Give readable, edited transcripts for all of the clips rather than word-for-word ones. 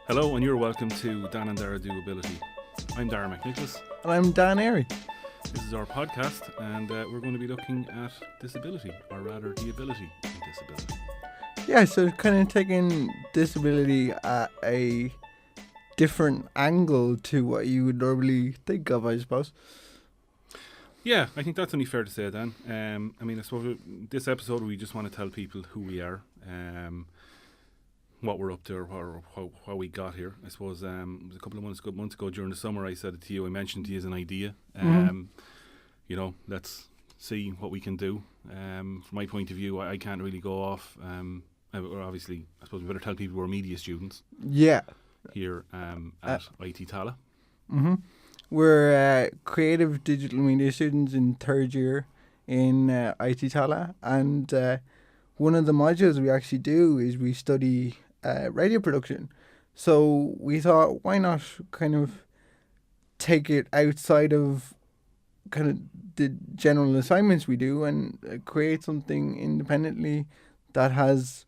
Hello, and you're welcome to Dan and Darragh Do Ability. I'm Darragh McNicholas. And I'm Dan Airy. This is our podcast, and we're going to be looking at disability, or rather the ability in disability. Yeah, so kind of taking disability at a different angle to what you would normally think of, I suppose. Yeah, I think that's only fair to say, Dan. I suppose this episode we just want to tell people who we are, what we're up to, or how we got here. I suppose it was a couple of months ago during the summer. I said it to you. I mentioned to you as an idea. Let's see what we can do. From my point of view, I can't really go off. Obviously, I suppose we better tell people we're media students. Yeah. Here at IT Tala. Mm-hmm. We're creative digital media students in third year in IT Tala, and one of the modules we actually do is we study radio production. So we thought, why not kind of take it outside of kind of the general assignments we do and create something independently that has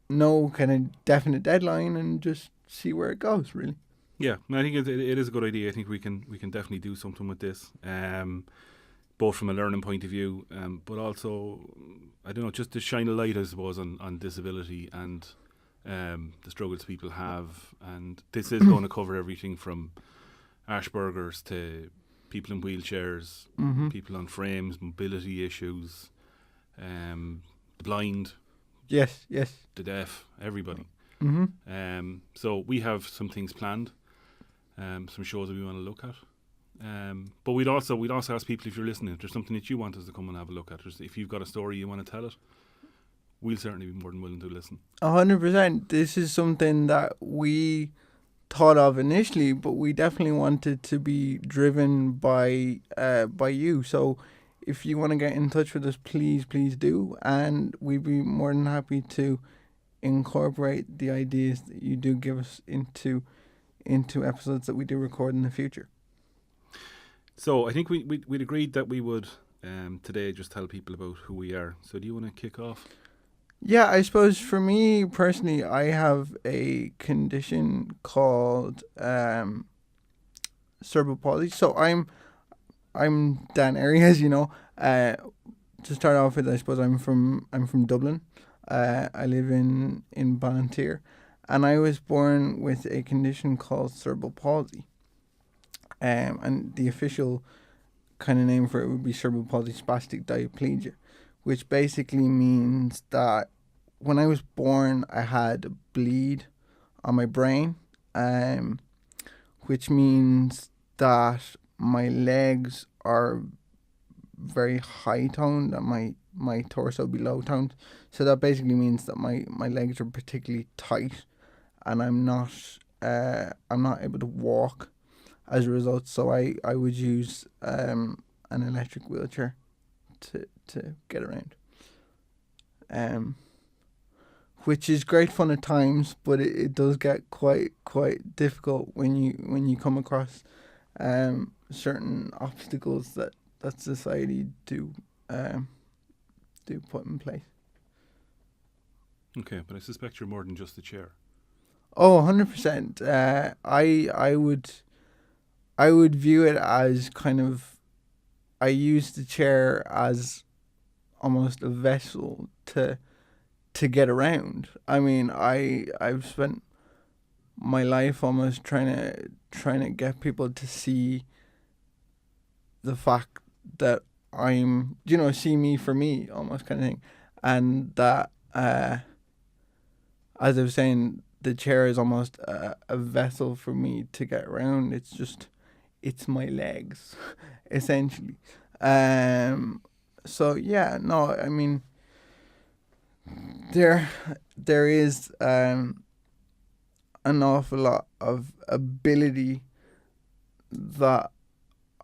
no kind of definite deadline and just see where it goes, really. Yeah, I think it is a good idea. I think we can definitely do something with this, both from a learning point of view, but also, I don't know, just to shine a light, I suppose, on disability and the struggles people have. And this is going to cover everything from Asperger's to people in wheelchairs, people on frames, mobility issues, the blind, Yes. the deaf, everybody. Mm-hmm. So we have some things planned, some shows that we want to look at. But we'd also ask people, if you're listening, if there's something that you want us to come and have a look at, if you've got a story you want to tell it, we'll certainly be more than willing to listen. 100%. This is something that we thought of initially, but we definitely wanted to be driven by you. So if you want to get in touch with us, please do, and we'd be more than happy to incorporate the ideas that you do give us into episodes that we do record in the future. So I think we'd agreed that we would today just tell people about who we are. So do you want to kick off? Yeah, I suppose for me personally, I have a condition called cerebral palsy. So I'm Dan Airy, as you know. To start off with, I suppose I'm from Dublin. I live in Ballantyre, and I was born with a condition called cerebral palsy. And the official kind of name for it would be cerebral palsy spastic diplegia, which basically means that when I was born, I had a bleed on my brain, which means that my legs are very high toned and my torso be low toned. So that basically means that my legs are particularly tight, and I'm not able to walk as a result. So I would use an electric wheelchair to get around. Which is great fun at times, but it does get quite difficult when you come across certain obstacles that society do put in place. Okay, but I suspect you're more than just a chair. Oh, 100%. I would view it as kind of, I use the chair as almost a vessel to get around. I mean, I've spent my life almost trying to get people to see the fact that I'm, see me for me, almost kind of thing. And that, as I was saying, the chair is almost a vessel for me to get around. It's my legs, essentially. So yeah, no, I mean, there is an awful lot of ability that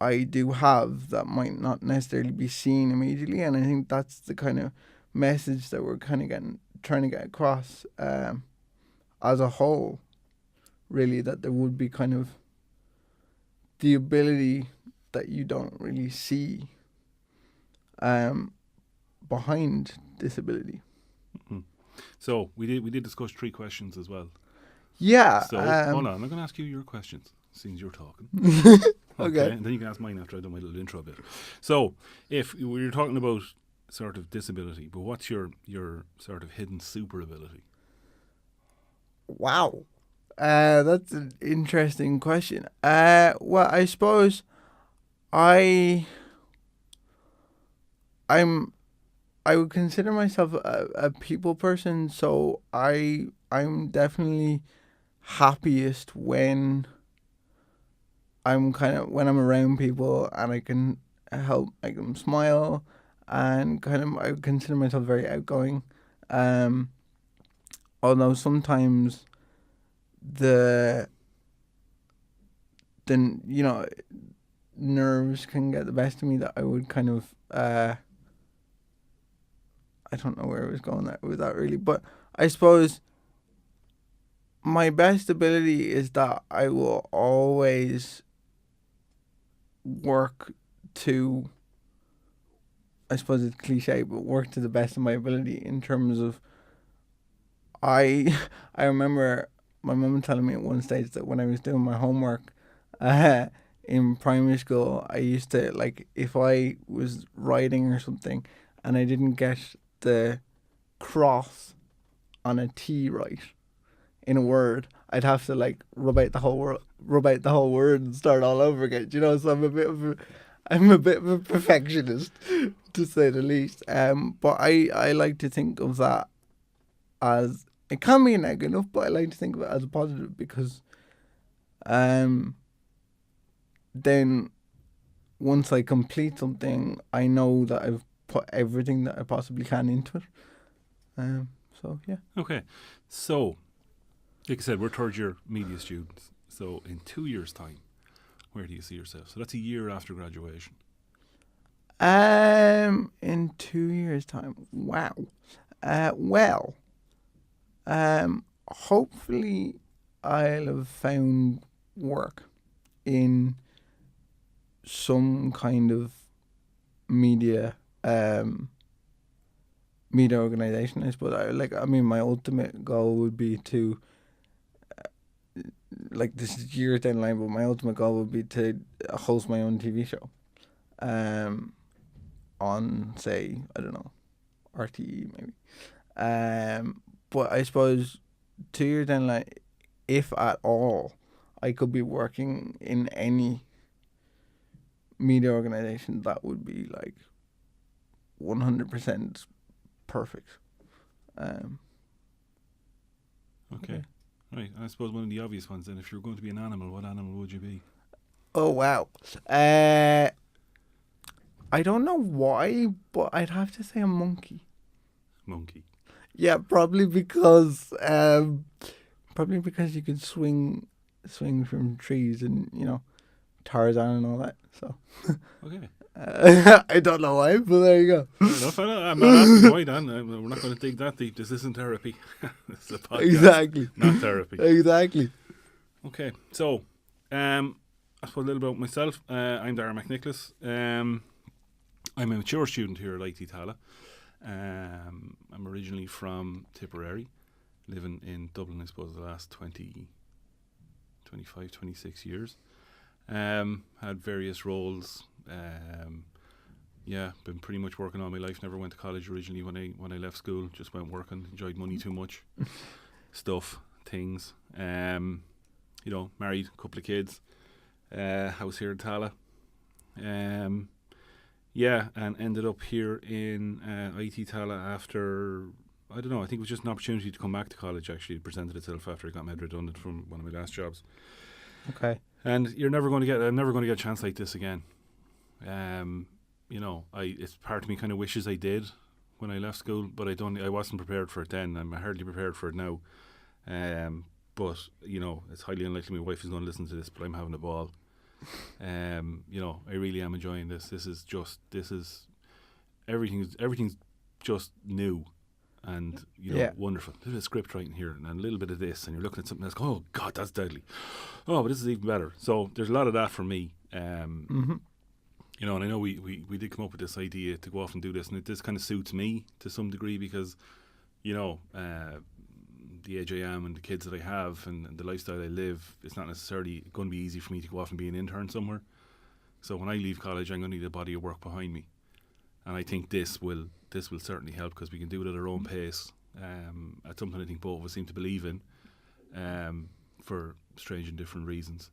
I do have that might not necessarily be seen immediately, and I think that's the kind of message that we're kind of trying to get across as a whole, really, that there would be kind of the ability that you don't really see behind disability. So we did discuss 3 questions as well. Yeah. So hold on, I'm going to ask you your questions since you're talking. Okay. And then you can ask mine after I've done my little intro bit. So, if we were talking about sort of disability, but what's your sort of hidden super ability? Wow. That's an interesting question. Well, I suppose I I'm I would consider myself a people person, so I'm definitely happiest when I'm around people and I can help make them smile, and kind of I would consider myself very outgoing. Um, Although sometimes the then nerves can get the best of me, that I would kind of I don't know where I was going with that really, but I suppose my best ability is that I will always work to, I suppose it's cliche, but work to the best of my ability in terms of I I remember my mum telling me at one stage that when I was doing my homework uh, in primary school, I used to, like, if I was writing or something and I didn't get the cross on a T right in a word, I'd have to like rub out the whole word and start all over again. So I'm a bit of a perfectionist, to say the least. But I like to think of that as, it can be a negative, but I like to think of it as a positive, because then once I complete something, I know that I've put everything that I possibly can into it. So yeah. Okay, so like I said, we're third year media students. So in 2 years' time, where do you see yourself? So that's a year after graduation. In 2 years' time, wow. Well, hopefully I'll have found work in some kind of media, media organization. I suppose my ultimate goal would be to, like, this is years down the line, but my ultimate goal would be to host my own TV show. On, say, I don't know, RTE maybe. But I suppose 2 years down the line, if at all, I could be working in any media organization, that would be like 100% perfect. Okay. Right. I suppose one of the obvious ones then, if you were going to be an animal, what animal would you be? Oh wow. I don't know why, but I'd have to say a monkey. Monkey. Yeah, probably because you could swing from trees, and Tarzan and all that. So Okay. I don't know why, but there you go. Fair enough. I'm not asking why, Dan. We're not going to dig that deep. This isn't therapy. This is a podcast. Exactly. Not therapy. Exactly. Okay. So, I suppose a little about myself. I'm Darragh McNicholas. I'm a mature student here at IT Tala. I'm originally from Tipperary, living in Dublin, I suppose, the last 25, 26 years. Had various roles. Been pretty much working all my life. Never went to college originally when I left school. Just went working. Enjoyed money too much. Stuff, things. Married, couple of kids. House here in Tala. And ended up here in IT Tala after, I don't know, I think it was just an opportunity to come back to college. Actually, it presented itself after I got made redundant from one of my last jobs. Okay. And I'm never going to get a chance like this again. It's part of me kind of wishes I did when I left school, but I wasn't prepared for it then. I'm hardly prepared for it now. But it's highly unlikely my wife is going to listen to this, but I'm having a ball. I really am enjoying this. This is everything's just new and wonderful. A little bit of script writing here and a little bit of this, and you're looking at something else. Oh God, that's deadly. Oh, but this is even better. So there's a lot of that for me. And I know we did come up with this idea to go off and do this, and this kind of suits me to some degree because the age I am and the kids that I have and the lifestyle I live, it's not necessarily going to be easy for me to go off and be an intern somewhere. So when I leave college, I'm going to need a body of work behind me, and I think this will certainly help because we can do it at our own pace. At something I think both of us seem to believe in, for strange and different reasons.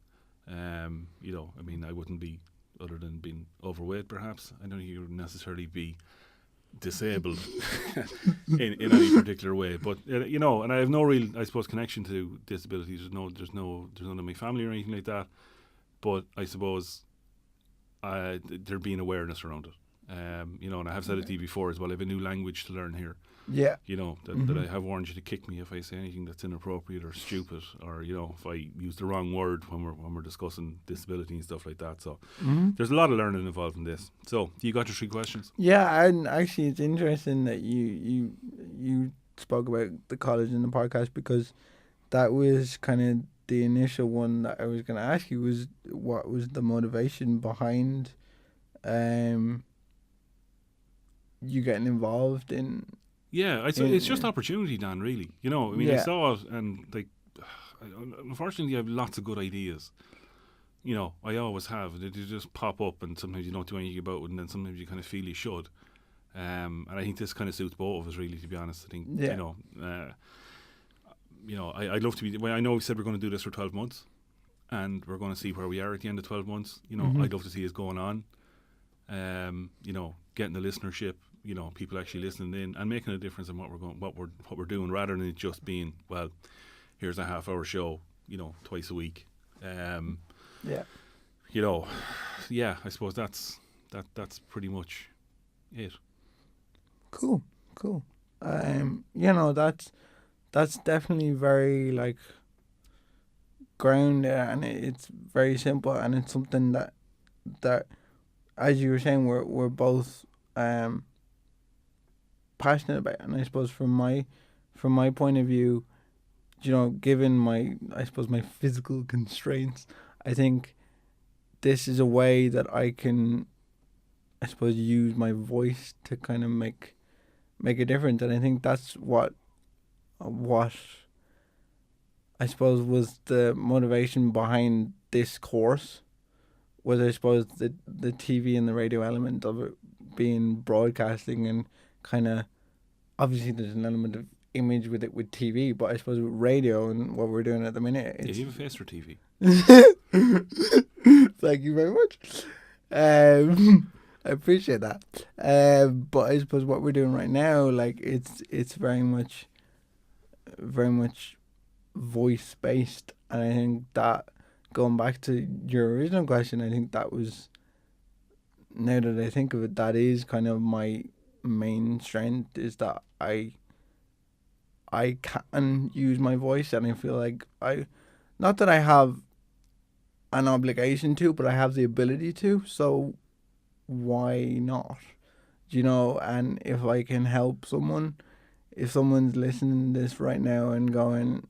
You know, I mean, I wouldn't be, other than being overweight, perhaps. I don't think you would necessarily be disabled in any particular way, but you know, and I have no real, I suppose, connection to disabilities. There's none in my family or anything like that. But I suppose there being awareness around it. You know, and I have said it to you before as well. I have a new language to learn here. Yeah. You know, that I have warned you to kick me if I say anything that's inappropriate or stupid, or you know, if I use the wrong word when we're discussing disability and stuff like that. So there's a lot of learning involved in this. So you got your 3 questions? Yeah, and actually, it's interesting that you spoke about the college in the podcast, because that was kind of the initial one that I was going to ask you, was what was the motivation behind you getting involved in. Yeah, it's just opportunity, Dan, really. You know, I mean, I saw it, and like, unfortunately, I have lots of good ideas. You know, I always have. They just pop up, and sometimes you don't do anything about it, and then sometimes you kind of feel you should. And I think this kind of suits both of us, really, to be honest. I think, you know, I'd love to be. Well, I know we said we're going to do this for 12 months, and we're going to see where we are at the end of 12 months. You know, I'd love to see us going on. You know, getting the listenership. You know, people actually listening in and making a difference in what we're doing, rather than it just being, well, here's a half-hour show, you know, twice a week. You know, yeah, I suppose that's pretty much it. Cool. You know, that's definitely very like grounded, and it's very simple, and it's something that as you were saying, we're both passionate about. And I suppose from my point of view, you know, given my physical constraints, I think this is a way that I can, I suppose, use my voice to kind of make a difference. And I think that's what I suppose was the motivation behind this course, was I suppose the TV and the radio element of it being broadcasting, and kind of, obviously there's an element of image with it with TV, but I suppose with radio and what we're doing at the minute, it's... Yeah, you have a face for TV. Thank you very much. I appreciate that. But I suppose what we're doing right now, like, it's very much voice based, and I think that, going back to your original question, I think that was, now that I think of it, that is kind of my main strength, is that I can use my voice, and I feel like not that I have an obligation to, but I have the ability to, so why not? You know, and if I can help someone, if someone's listening to this right now and going,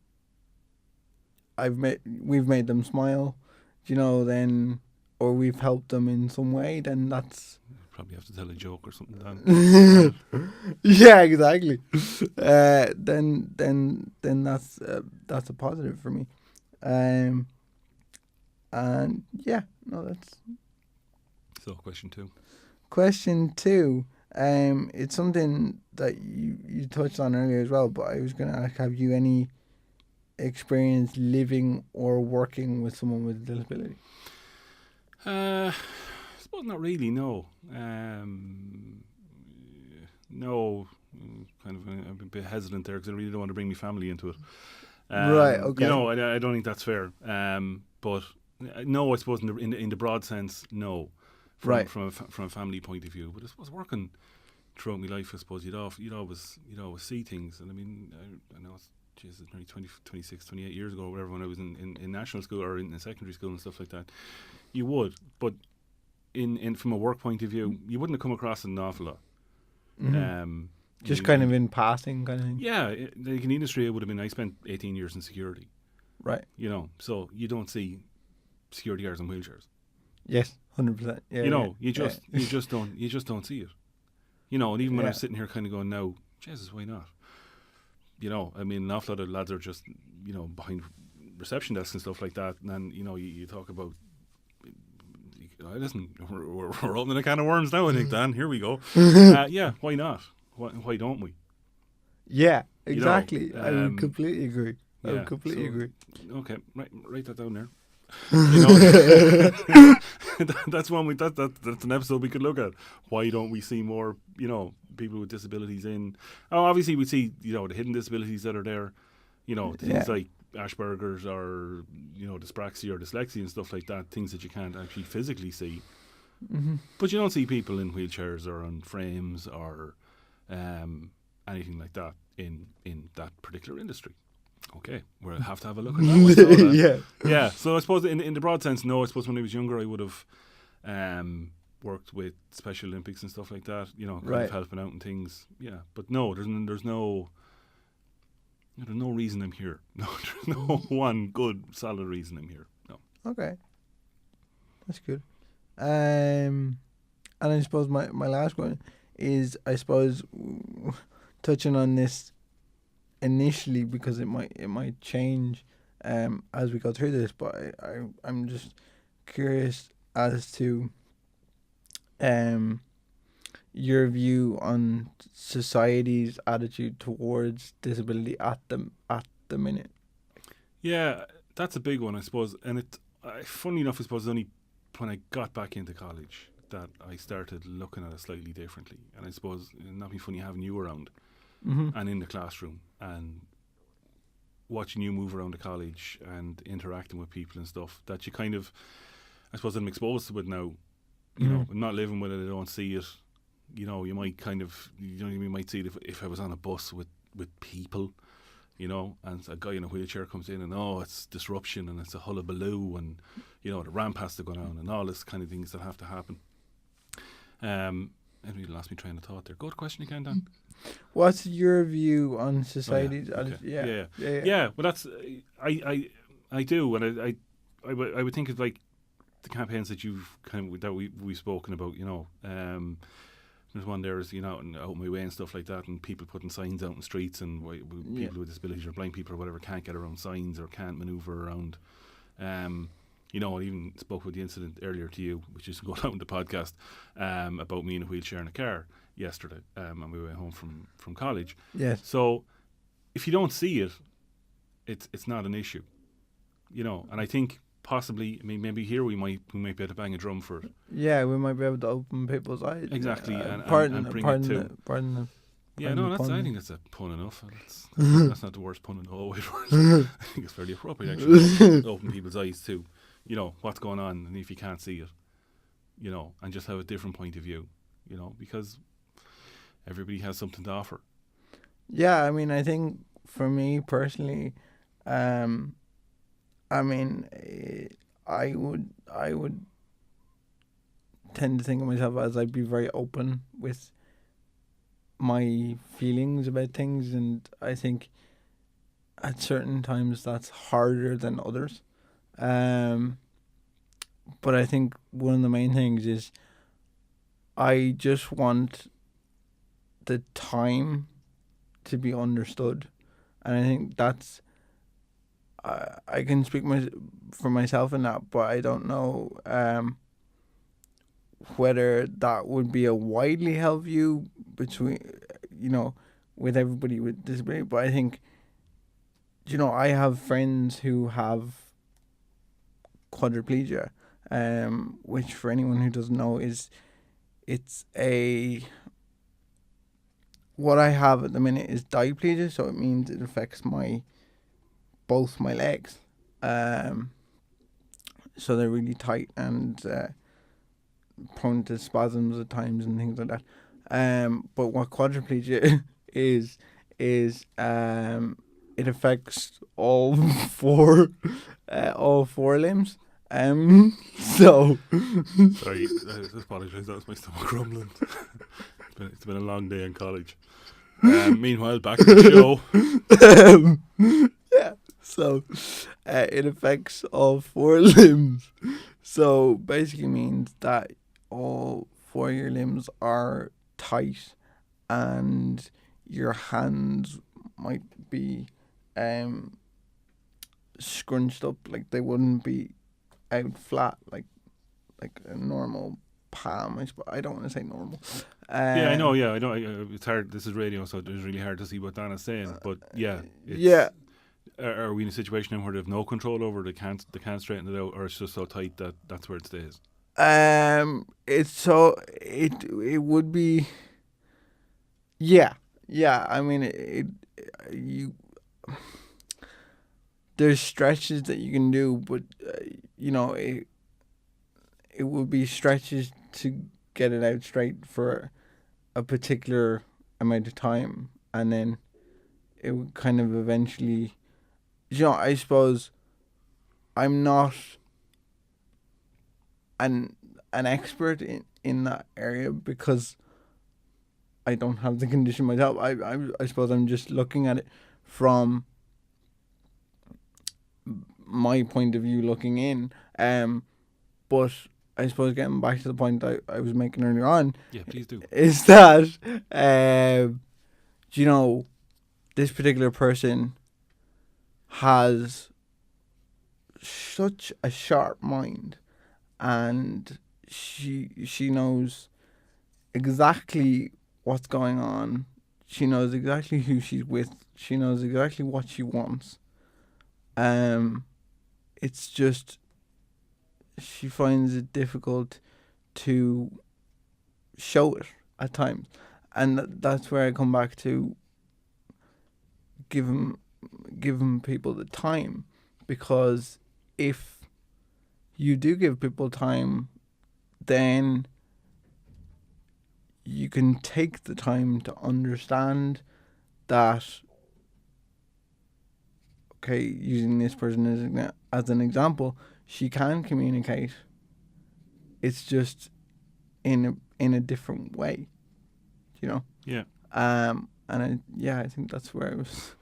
we've made them smile, you know, then, or we've helped them in some way, then that's... Probably have to tell a joke or something, Dan. Yeah, exactly. Then that's a positive for me. And yeah, no, that's... So, question 2. Question 2. It's something that you touched on earlier as well, but I was going to ask, have you any experience living or working with someone with a disability? I suppose not really, no. No, kind of, I'm a bit hesitant there because I really don't want to bring my family into it. Right, okay. You know, I don't think that's fair. But no, I suppose in the broad sense, no. From a family point of view. But I suppose working throughout my life, I suppose you'd always see things. And I mean, I know it's, Jesus, nearly 26, 28 years ago or whatever, when I was in national school or in secondary school and stuff like that, you would. But in from a work point of view, you wouldn't have come across it an awful lot. Mm-hmm. Just kind of in passing kind of thing? Yeah, like in the industry, it would have been, I spent 18 years in security. Right. You know, so you don't see security guards in wheelchairs. Yes, 100%. Yeah, you know, you just don't see it. You know, and even when I'm sitting here kind of going, now, Jesus, why not? I mean, an awful lot of lads are just, behind reception desks and stuff like that. And then, you talk about, listen, we're opening a can of worms now, I think, Dan. Here we go. Yeah, why not? Why don't we? Yeah, exactly. I would um, completely agree. I Yeah, would completely so- agree. Okay, write that down there. That's one that's an episode we could look at. Why don't we see more, people with disabilities in? Oh, obviously we see, the hidden disabilities that are there, things Yeah. like Asperger's or, dyspraxia or dyslexia and stuff like that, things that you can't actually physically see. Hmm. But you don't see people in wheelchairs or on frames or anything like that in that particular industry. Okay, we'll have to have a look at that one. So then. Yeah. Yeah, so I suppose in the broad sense, no. I suppose when I was younger, I would have worked with Special Olympics and stuff like that. Kind Right. of helping out and things. Yeah, but no, there's no reason I'm here. No, there's no one good solid reason I'm here. No. Okay. That's good. And I suppose my last one is, I suppose, touching on this initially, because it might change as we go through this, but I'm just curious as to your view on society's attitude towards disability at the minute. Yeah, that's a big one, I suppose. And funny enough, I suppose it's only when I got back into college that I started looking at it slightly differently. And I suppose it'd not be funny having you around Mm-hmm. and in the classroom and watching you move around the college and interacting with people and stuff, that you kind of, I suppose I'm exposed to it now. I'm not living with it, I don't see it. You might kind of, you might see it if I was on a bus with people, and a guy in a wheelchair comes in and, it's disruption and it's a hullabaloo and, the ramp has to go down and all this kind of things that have to happen. And you lost me train of thought there. Go to question again, Dan. What's your view on society's Okay. attitude? Yeah. Well, that's I do, and I would think of like the campaigns that we've spoken about. There's one there is out my way and stuff like that, and people putting signs out in streets, and people with disabilities or blind people or whatever can't get around signs or can't manoeuvre around. I even spoke with the incident earlier to you, which is going out on the podcast, about me in a wheelchair in a car yesterday, on my way home from college. Yes. So if you don't see it, it's not an issue, And I think possibly, maybe here we might be able to bang a drum for it. Yeah, we might be able to open people's eyes. Exactly, and bring pardon it to. I think that's a pun enough. That's not the worst pun in the whole wide world. I think it's fairly appropriate actually. Open people's eyes to, what's going on, and if you can't see it, and just have a different point of view, because everybody has something to offer. Yeah, I mean, I think for me personally, I would tend to think of myself as I'd be very open with my feelings about things, and I think at certain times that's harder than others. But I think one of the main things is I just want the time to be understood, and I think that's I can speak for myself in that, but I don't know whether that would be a widely held view between with everybody with disability. But I think I have friends who have quadriplegia, which for anyone who doesn't know what I have at the minute is diplegia, so it means it affects both my legs. So they're really tight and prone to spasms at times and things like that. But what quadriplegia is it affects all four limbs. So Sorry, I apologise. That was my stomach rumbling. It's been a long day in college. Meanwhile, back to the show. Yeah. So it affects all four limbs. So basically means that all four of your limbs are tight and your hands might be scrunched up, like they wouldn't be out flat like a normal palm. I don't want to say normal. Yeah, I know. Yeah, I know. It's hard. This is radio, so it's really hard to see what Dan is saying. But yeah, Yeah. Are we in a situation now where they have no control over it? They can't straighten it out, or it's just so tight that that's where it stays? It's so it would be. Yeah, yeah. I mean, you. There's stretches that you can do, but it would be stretches to get it out straight for a particular amount of time, and then it would kind of eventually. I suppose I'm not an expert in that area because I don't have the condition myself. I suppose I'm just looking at it from my point of view looking in. But I suppose getting back to the point I was making earlier on. Yeah, please do. Is that, this particular person has such a sharp mind, and she knows exactly what's going on. She knows exactly who she's with. She knows exactly what she wants. It's just she finds it difficult to show it at times, and that's where I come back to giving people the time, because if you do give people time, then you can take the time to understand that, okay, using this person as an example, she can communicate. It's just in a different way, Yeah. And I think that's where I was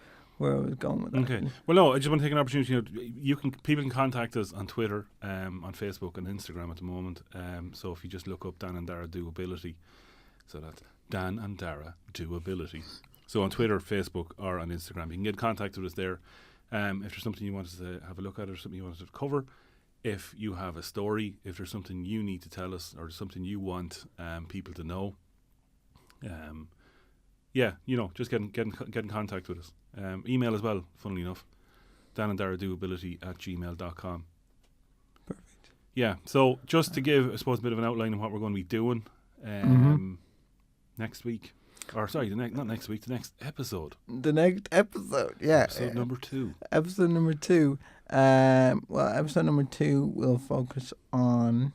going with that. Okay. Well, no, I just want to take an opportunity. People can contact us on Twitter, on Facebook, and Instagram at the moment. So if you just look up Dan and Darragh Doability, so that's Dan and Darragh Doability. So on Twitter, Facebook, or on Instagram, you can get in contact with us there. If there's something you want us to have a look at, or something you want us to cover, if you have a story, if there's something you need to tell us, or something you want people to know, just get in contact with us. Email as well, funnily enough, dananddarraghddoability@gmail.com. Perfect. Yeah, so just to give, I suppose, a bit of an outline of what we're going to be doing next week. Or sorry, not next week, the next episode. The next episode, yeah. Episode number 2. Episode number 2. Episode number 2 will focus on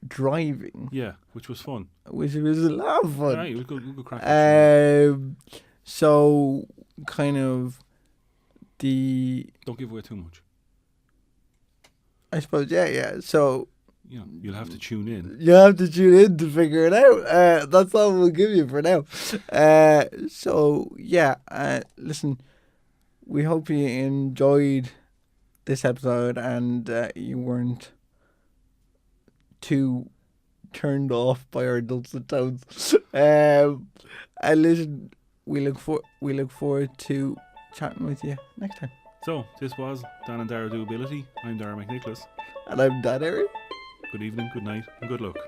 driving. Yeah, which was fun. Which was a lot of fun. Right, we'll go crack. So, kind of Don't give away too much. I suppose, yeah. So, you'll have to tune in. You have to tune in to figure it out. That's all we'll give you for now. Listen, we hope you enjoyed this episode and you weren't too turned off by our dulcet tones. And listen, we look forward to chatting with you next time. So, this was Dan and Darragh Doability. I'm Darragh McNicholas. And I'm Darragh. Good evening, good night, and good luck.